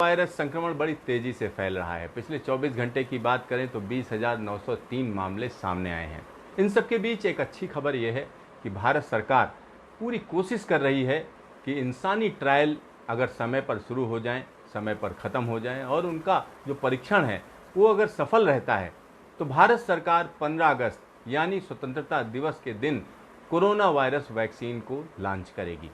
Virus संक्रमण बड़ी तेजी से फैल रहा है। पिछले 24 घंटे की बात करें तो 20,903 मामले सामने आए हैं। इन सब के बीच एक अच्छी खबर यह है कि भारत सरकार पूरी कोशिश कर रही है कि इंसानी ट्रायल अगर समय पर शुरू हो जाएं, समय पर ख़त्म हो जाएं और उनका जो परीक्षण है वो अगर सफल रहता है तो भारत सरकार 15 अगस्त यानी स्वतंत्रता दिवस के दिन कोरोना वायरस वैक्सीन को लॉन्च करेगी।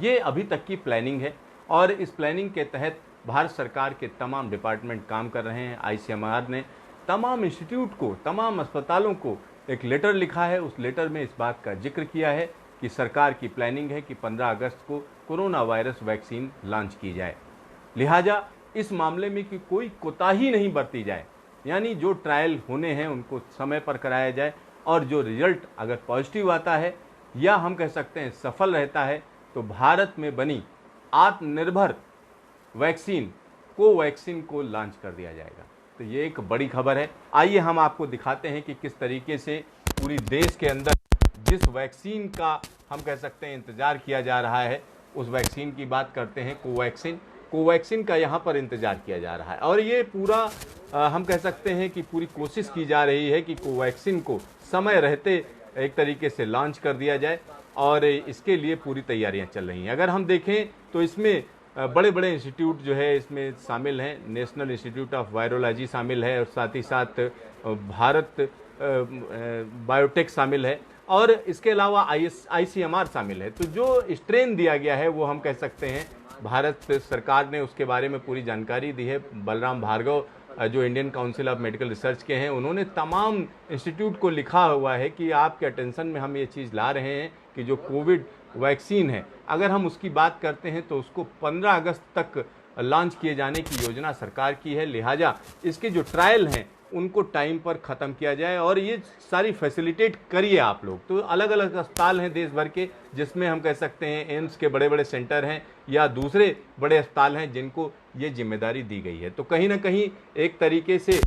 ये अभी तक की प्लानिंग है और इस प्लानिंग के तहत भारत सरकार के तमाम डिपार्टमेंट काम कर रहे हैं। आईसीएमआर ने तमाम इंस्टीट्यूट को, तमाम अस्पतालों को एक लेटर लिखा है। उस लेटर में इस बात का जिक्र किया है कि सरकार की प्लानिंग है कि 15 अगस्त को कोरोना वायरस वैक्सीन लॉन्च की जाए। लिहाजा इस मामले में कि कोई कोताही नहीं बरती जाए, यानी जो ट्रायल होने हैं उनको समय पर कराया जाए और जो रिजल्ट अगर पॉजिटिव आता है या हम कह सकते हैं सफल रहता है तो भारत में बनी आत्मनिर्भर वैक्सीन कोवैक्सीन को लॉन्च कर दिया जाएगा। तो ये एक बड़ी खबर है। आइए हम आपको दिखाते हैं कि किस तरीके से पूरी देश के अंदर जिस वैक्सीन का हम कह सकते हैं इंतज़ार किया जा रहा है, उस वैक्सीन की बात करते हैं। कोवैक्सीन का यहाँ पर इंतज़ार किया जा रहा है और ये पूरा हम कह सकते हैं कि पूरी कोशिश की जा रही है कि कोवैक्सीन को समय रहते एक तरीके से लॉन्च कर दिया जाए और इसके लिए पूरी तैयारियां चल रही हैं। अगर हम देखें तो इसमें बड़े बड़े इंस्टीट्यूट जो है इसमें शामिल हैं। नेशनल इंस्टीट्यूट ऑफ वायरोलॉजी शामिल है और साथ ही साथ भारत बायोटेक शामिल है और इसके अलावा आईसीएमआर शामिल है। तो जो स्ट्रेन दिया गया है वो हम कह सकते हैं भारत सरकार ने उसके बारे में पूरी जानकारी दी है। बलराम भार्गव जो Indian council of medical research के हैं, उन्होंने तमाम इंस्टीट्यूट को लिखा हुआ है कि आपके अटेंशन में हम ये चीज़ ला रहे हैं कि जो कोविड वैक्सीन है अगर हम उसकी बात करते हैं तो उसको 15 अगस्त तक लॉन्च किए जाने की योजना सरकार की है। लिहाजा इसके जो ट्रायल हैं उनको टाइम पर ख़त्म किया जाए और ये सारी फैसिलिटेट करिए आप लोग। तो अलग अलग अस्पताल हैं देश भर के, जिसमें हम कह सकते हैं एम्स के बड़े बड़े सेंटर हैं या दूसरे बड़े अस्पताल हैं जिनको ये जिम्मेदारी दी गई है। तो कहीं ना कहीं एक तरीके से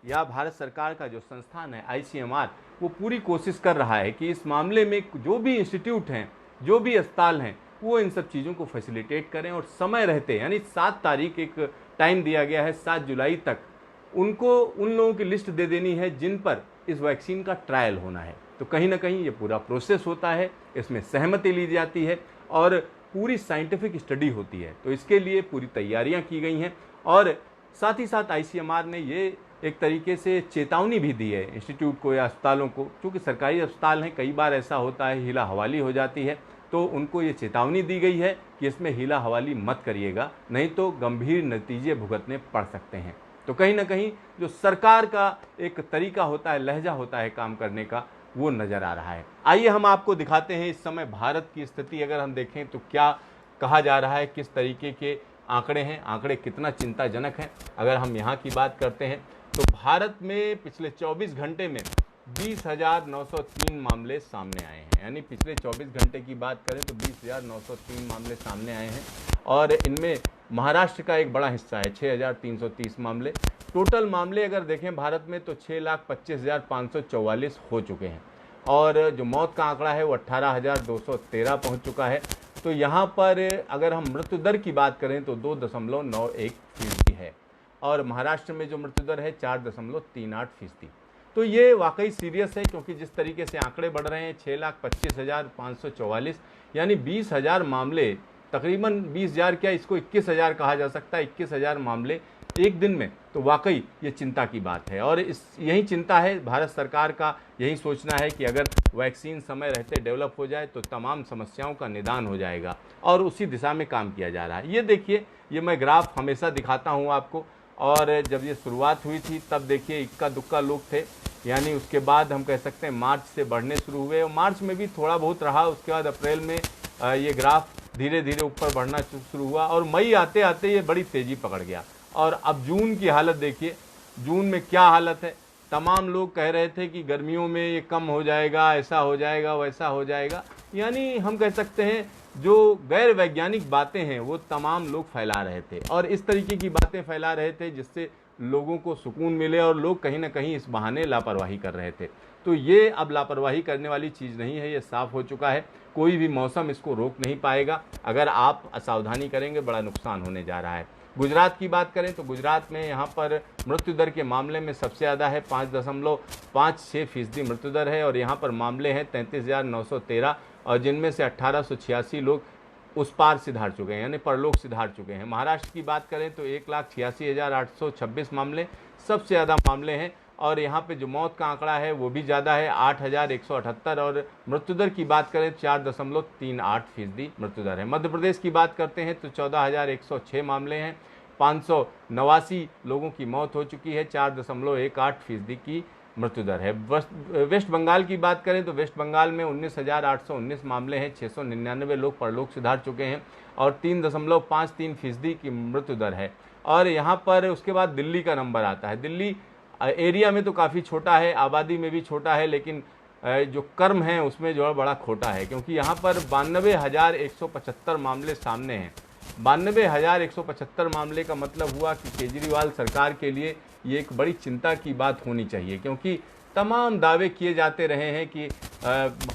या भारत सरकार का जो संस्थान है आईसीएमआर, वो पूरी कोशिश कर रहा है कि इस मामले में जो भी इंस्टीट्यूट हैं, जो भी अस्पताल हैं, वो इन सब चीज़ों को फैसिलिटेट करें और समय रहते यानी 7 तारीख एक टाइम दिया गया है, 7 जुलाई तक उनको उन लोगों की लिस्ट दे देनी है जिन पर इस वैक्सीन का ट्रायल होना है। तो कहीं ना कहीं ये पूरा प्रोसेस होता है, इसमें सहमति ली जाती है और पूरी साइंटिफिक स्टडी होती है। तो इसके लिए पूरी तैयारियां की गई हैं और साथ ही साथ आईसीएमआर ने ये एक तरीके से चेतावनी भी दी है इंस्टीट्यूट को या अस्पतालों को। क्योंकि सरकारी अस्पताल हैं, कई बार ऐसा होता है हीला हवाली हो जाती है, तो उनको ये चेतावनी दी गई है कि इसमें हीला हवाली मत करिएगा, नहीं तो गंभीर नतीजे भुगतने पड़ सकते हैं। तो कहीं ना कहीं जो सरकार का एक तरीका होता है, लहजा होता है काम करने का, वो नज़र आ रहा है। आइए हम आपको दिखाते हैं इस समय भारत की स्थिति अगर हम देखें तो क्या कहा जा रहा है, किस तरीके के आंकड़े हैं, आंकड़े कितना चिंताजनक हैं। अगर हम यहाँ की बात करते हैं तो भारत में पिछले 24 घंटे में 20,903 मामले सामने आए हैं। यानी पिछले 24 घंटे की बात करें तो 20,903 मामले सामने आए हैं और इनमें महाराष्ट्र का एक बड़ा हिस्सा है, 6,330 मामले। टोटल मामले अगर देखें भारत में तो 6,25,544 हो चुके हैं और जो मौत का आंकड़ा है वो 18,213 पहुँच चुका है। तो यहाँ पर अगर हम मृत्यु दर की बात करें तो 2.91% है और महाराष्ट्र में जो मृत्यु दर है 4.38%। तो ये वाकई सीरियस है क्योंकि जिस तरीके से आंकड़े बढ़ रहे हैं 6,25,544 यानी 20,000 मामले, तकरीबन 20,000 क्या इसको 21,000 कहा जा सकता है, 21,000 मामले एक दिन में। तो वाकई ये चिंता की बात है और यही चिंता है भारत सरकार का, यही सोचना है कि अगर वैक्सीन समय रहते डेवलप हो जाए तो तमाम समस्याओं का निदान हो जाएगा और उसी दिशा में काम किया जा रहा है। ये देखिए, ये मैं ग्राफ हमेशा दिखाता हूँ आपको और जब ये शुरुआत हुई थी तब देखिए इक्का दुक्का लोग थे, यानी उसके बाद हम कह सकते हैं मार्च से बढ़ने शुरू हुए और मार्च में भी थोड़ा बहुत रहा। उसके बाद अप्रैल में ये ग्राफ धीरे धीरे ऊपर बढ़ना शुरू हुआ और मई आते आते ये बड़ी तेज़ी पकड़ गया। और अब जून की हालत देखिए, जून में क्या हालत है। तमाम लोग कह रहे थे कि गर्मियों में ये कम हो जाएगा, ऐसा हो जाएगा, वैसा हो जाएगा, यानी हम कह सकते हैं जो गैर वैज्ञानिक बातें हैं वो तमाम लोग फैला रहे थे और इस तरीके की बातें फैला रहे थे जिससे लोगों को सुकून मिले और लोग कहीं ना कहीं इस बहाने लापरवाही कर रहे थे। तो ये अब लापरवाही करने वाली चीज़ नहीं है, ये साफ हो चुका है। कोई भी मौसम इसको रोक नहीं पाएगा। अगर आप असावधानी करेंगे बड़ा नुकसान होने जा रहा है। गुजरात की बात करें तो गुजरात में यहाँ पर मृत्यु दर के मामले में सबसे ज़्यादा है, 5.56% मृत्यु दर है। और यहाँ पर मामले हैं 33,913 और जिनमें से 1886 लोग उस पार सिधार चुके हैं, यानी परलोक सिधार चुके हैं। महाराष्ट्र की बात करें तो 1,86,826 मामले सबसे ज़्यादा मामले हैं। और यहाँ पे जो मौत का आंकड़ा है वो भी ज़्यादा है, 8,178। और मृत्यु दर की बात करें 4.38% मृत्यु दर है। मध्य प्रदेश की बात करते हैं तो 14,106 मामले हैं, 589 लोगों की मौत हो चुकी है, 4.18% की मृत्यु दर है। वेस्ट बंगाल की बात करें तो वेस्ट बंगाल में 19,819 मामले हैं, 699 लोग परलोक सिधार चुके हैं और 3.53% की मृत्यु दर है। और यहाँ पर उसके बाद दिल्ली का नंबर आता है। दिल्ली एरिया में तो काफ़ी छोटा है, आबादी में भी छोटा है, लेकिन जो कर्म है उसमें जो है बड़ा खोटा है, क्योंकि यहाँ पर 92,175 मामले सामने हैं। 92,175 मामले का मतलब हुआ कि केजरीवाल सरकार के लिए ये एक बड़ी चिंता की बात होनी चाहिए, क्योंकि तमाम दावे किए जाते रहे हैं कि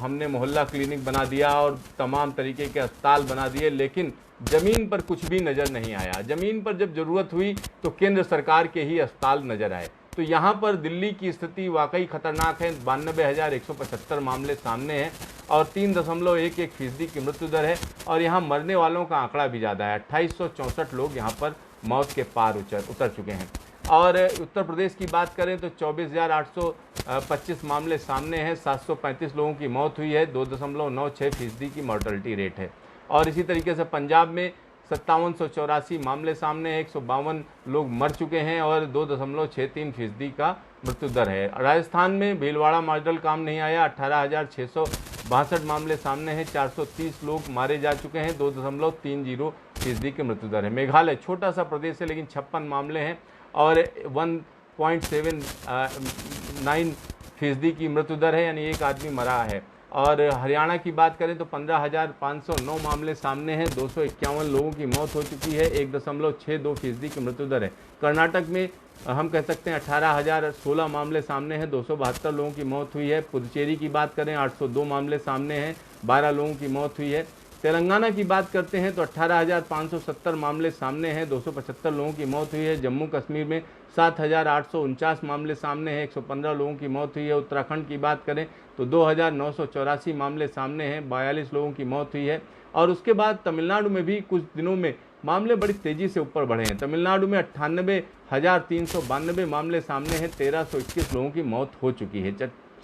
हमने मोहल्ला क्लिनिक बना दिया और तमाम तरीके के अस्पताल बना दिए, लेकिन ज़मीन पर कुछ भी नज़र नहीं आया। ज़मीन पर जब ज़रूरत हुई तो केंद्र सरकार के ही अस्पताल नज़र आए। तो यहाँ पर दिल्ली की स्थिति वाकई खतरनाक है। 92,175 मामले सामने हैं और 3.11% की मृत्यु दर है। और यहाँ मरने वालों का आंकड़ा भी ज़्यादा है, 2864 लोग यहाँ पर मौत के पार उतर चुके हैं। और उत्तर प्रदेश की बात करें तो 24,825 मामले सामने हैं, 735 लोगों की मौत हुई है, 2.96% की मॉर्टलिटी रेट है। और इसी तरीके से पंजाब में 5784 मामले सामने हैं, 152 लोग मर चुके हैं और 2.63% का मृत्यु दर है। राजस्थान में भीलवाड़ा मॉडल काम नहीं आया, 18,662 मामले सामने हैं, 430 लोग मारे जा चुके हैं, 2.30% की मृत्यु दर है। मेघालय छोटा सा प्रदेश है लेकिन 56 मामले हैं और 1.79% की मृत्यु दर है, यानी एक आदमी मरा है। और हरियाणा की बात करें तो 15,509 मामले सामने हैं, 251 लोगों की मौत हो चुकी है, 1.62% की मृत्यु दर है। कर्नाटक में हम कह सकते हैं 18,016 मामले सामने हैं, 272 लोगों की मौत हुई है। पुदुचेरी की बात करें 802 मामले सामने हैं, 12 लोगों की मौत हुई है। तेलंगाना की बात करते हैं तो 18,570 मामले सामने हैं, 275 लोगों की मौत हुई है। जम्मू कश्मीर में 7,849 मामले सामने हैं, 115 लोगों की मौत हुई है। उत्तराखंड की बात करें तो 2,984 मामले सामने हैं, 42 लोगों की मौत हुई है। और उसके बाद तमिलनाडु में भी कुछ दिनों में मामले बड़ी तेज़ी से ऊपर बढ़े हैं। तमिलनाडु में 98,392 मामले सामने हैं, 1,321 लोगों की मौत हो चुकी है।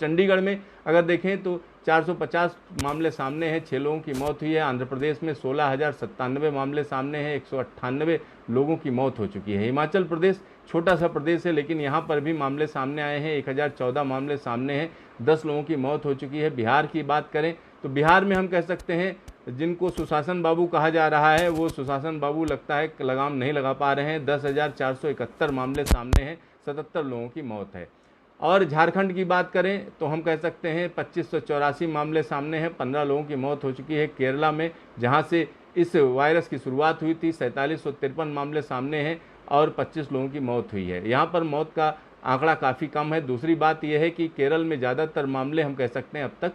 चंडीगढ़ में अगर देखें तो 450 मामले सामने हैं, 6 लोगों की मौत हुई है। आंध्र प्रदेश में 16,097 मामले सामने हैं, 198 लोगों की मौत हो चुकी है। हिमाचल प्रदेश छोटा सा प्रदेश है लेकिन यहाँ पर भी मामले सामने आए हैं, 1,014 मामले सामने हैं, 10 लोगों की मौत हो चुकी है। बिहार की बात करें तो बिहार में हम कह सकते हैं जिनको सुशासन बाबू कहा जा रहा है वो सुशासन बाबू लगता है लगाम नहीं लगा पा रहे हैं। 10,471 मामले सामने हैं, 77 लोगों की मौत है। और झारखंड की बात करें तो हम कह सकते हैं 2,584 मामले सामने हैं, 15 लोगों की मौत हो चुकी है। केरला में जहां से इस वायरस की शुरुआत हुई थी 4,753 मामले सामने हैं और 25 लोगों की मौत हुई है। यहाँ पर मौत का आंकड़ा काफ़ी कम है। दूसरी बात यह है कि केरल में ज़्यादातर मामले हम कह सकते हैं अब तक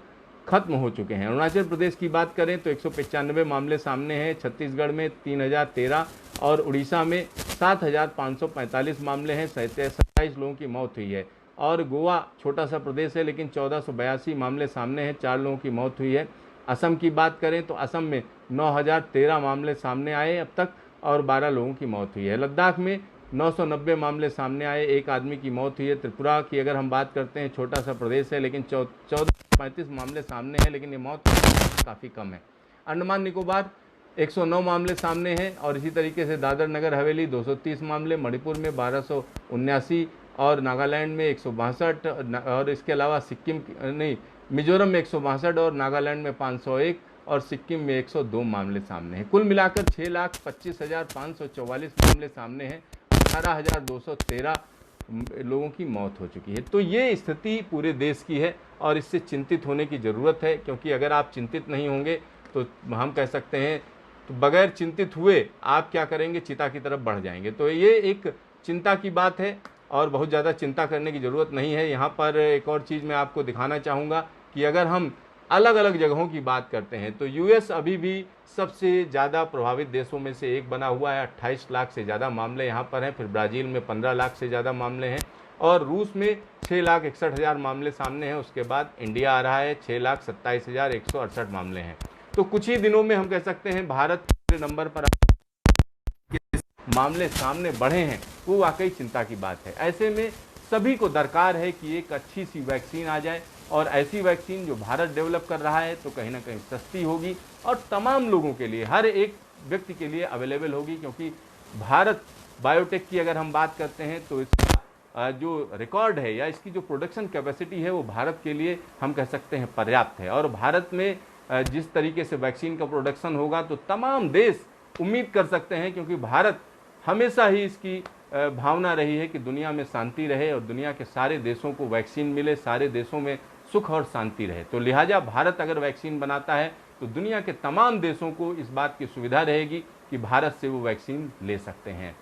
खत्म हो चुके हैं। अरुणाचल प्रदेश की बात करें तो 195 मामले सामने हैं, छत्तीसगढ़ में 3,013 और उड़ीसा में 7,545 मामले हैं, 27 लोगों की मौत हुई है। और गोवा छोटा सा प्रदेश है लेकिन 1,482 मामले सामने हैं, 4 लोगों की मौत हुई है। असम की बात करें तो असम में 9,013 मामले सामने आए अब तक और 12 लोगों की मौत हुई है। लद्दाख में 990 मामले सामने आए, 1 आदमी की मौत हुई है। त्रिपुरा की अगर हम बात करते हैं छोटा सा प्रदेश है लेकिन 1435 मामले सामने हैं, लेकिन ये मौत काफ़ी कम है। अंडमान निकोबार 109 मामले सामने हैं और इसी तरीके से दादर नगर हवेली 230 मामले, मणिपुर में 1279 और नागालैंड में 162 और इसके अलावा मिजोरम में 162 और नागालैंड में 501 और सिक्किम में 102 मामले सामने हैं। कुल मिलाकर 6,25,544 मामले सामने हैं, 18,213 लोगों की मौत हो चुकी है। तो ये स्थिति पूरे देश की है और इससे चिंतित होने की ज़रूरत है, क्योंकि अगर आप चिंतित नहीं होंगे तो हम कह सकते हैं तो बगैर चिंतित हुए आप क्या करेंगे, चिता की तरफ बढ़ जाएंगे। तो ये एक चिंता की बात है और बहुत ज़्यादा चिंता करने की ज़रूरत नहीं है। यहाँ पर एक और चीज़ मैं आपको दिखाना चाहूँगा कि अगर हम अलग अलग जगहों की बात करते हैं तो यूएस अभी भी सबसे ज़्यादा प्रभावित देशों में से एक बना हुआ है। 28 लाख से ज़्यादा मामले यहाँ पर हैं। फिर ब्राज़ील में 15 लाख से ज़्यादा मामले हैं और रूस में 6,61,000 मामले सामने हैं। उसके बाद इंडिया आ रहा है, 6,27,168 मामले हैं। तो कुछ ही दिनों में हम कह सकते हैं भारत दूसरे नंबर पर मामले सामने बढ़े हैं, वो वाकई चिंता की बात है। ऐसे में सभी को दरकार है कि एक अच्छी सी वैक्सीन आ जाए और ऐसी वैक्सीन जो भारत डेवलप कर रहा है तो कहीं ना कहीं सस्ती होगी और तमाम लोगों के लिए, हर एक व्यक्ति के लिए अवेलेबल होगी, क्योंकि भारत बायोटेक की अगर हम बात करते हैं तो इसका जो रिकॉर्ड है या इसकी जो प्रोडक्शन कैपेसिटी है वो भारत के लिए हम कह सकते हैं पर्याप्त है। और भारत में जिस तरीके से वैक्सीन का प्रोडक्शन होगा तो तमाम देश उम्मीद कर सकते हैं, क्योंकि भारत हमेशा ही इसकी भावना रही है कि दुनिया में शांति रहे और दुनिया के सारे देशों को वैक्सीन मिले, सारे देशों में सुख और शांति रहे। तो लिहाजा भारत अगर वैक्सीन बनाता है तो दुनिया के तमाम देशों को इस बात की सुविधा रहेगी कि भारत से वो वैक्सीन ले सकते हैं।